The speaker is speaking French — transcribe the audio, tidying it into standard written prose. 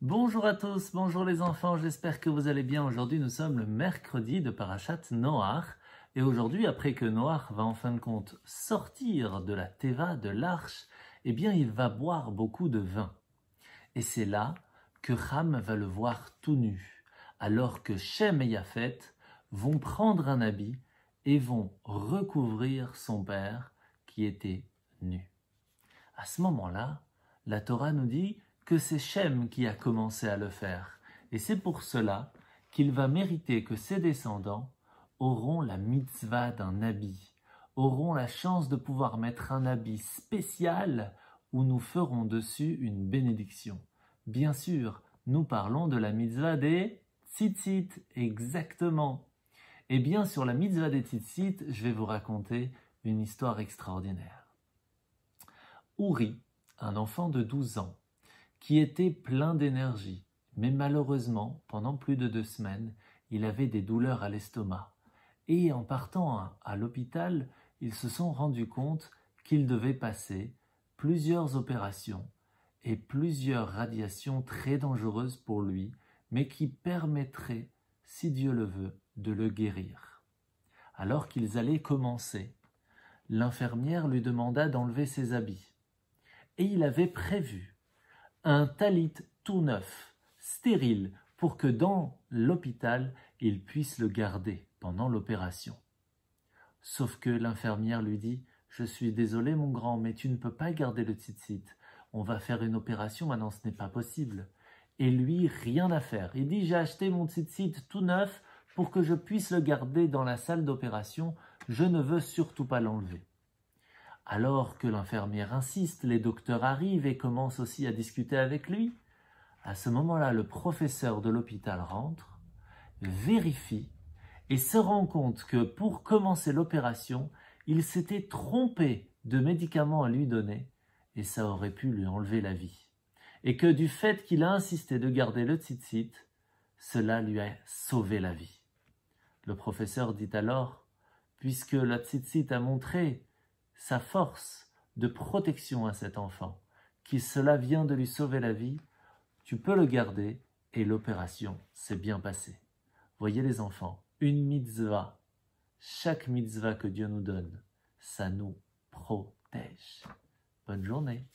Bonjour à tous, bonjour les enfants, j'espère que vous allez bien. Aujourd'hui nous sommes le mercredi de Parashat Noach et aujourd'hui après que Noach va en fin de compte sortir de la Teva, de l'arche, eh bien il va boire beaucoup de vin. Et c'est là que Ham va le voir tout nu, alors que Shem et Yafet vont prendre un habit et vont recouvrir son père qui était nu. À ce moment-là, la Torah nous dit que c'est Shem qui a commencé à le faire. Et c'est pour cela qu'il va mériter que ses descendants auront la mitzvah d'un habit, auront la chance de pouvoir mettre un habit spécial où nous ferons dessus une bénédiction. Bien sûr, nous parlons de la mitzvah des tzitzit, exactement. Et bien sur la mitzvah des tzitzit, je vais vous raconter une histoire extraordinaire. Uri, un enfant de 12 ans, qui était plein d'énergie, mais malheureusement, pendant plus de 2 semaines, il avait des douleurs à l'estomac. Et en partant à l'hôpital, ils se sont rendus compte qu'il devait passer plusieurs opérations et plusieurs radiations très dangereuses pour lui, mais qui permettraient, si Dieu le veut, de le guérir. Alors qu'ils allaient commencer, l'infirmière lui demanda d'enlever ses habits. Et il avait prévu un talit tout neuf, stérile, pour que dans l'hôpital, il puisse le garder pendant l'opération. Sauf que l'infirmière lui dit « Je suis désolé mon grand, mais tu ne peux pas garder le tzitzit. On va faire une opération, maintenant ce n'est pas possible. » Et lui, rien à faire. Il dit « J'ai acheté mon tzitzit tout neuf pour que je puisse le garder dans la salle d'opération. Je ne veux surtout pas l'enlever. » Alors que l'infirmière insiste, les docteurs arrivent et commencent aussi à discuter avec lui. À ce moment-là, le professeur de l'hôpital rentre, vérifie et se rend compte que pour commencer l'opération, il s'était trompé de médicaments à lui donner et ça aurait pu lui enlever la vie. Et que du fait qu'il a insisté de garder le tzitzit, cela lui a sauvé la vie. Le professeur dit alors, puisque le tzitzit a montré sa force de protection à cet enfant, qui cela vient de lui sauver la vie, tu peux le garder et l'opération s'est bien passée. Voyez les enfants, une mitzvah, chaque mitzvah que Dieu nous donne, ça nous protège. Bonne journée.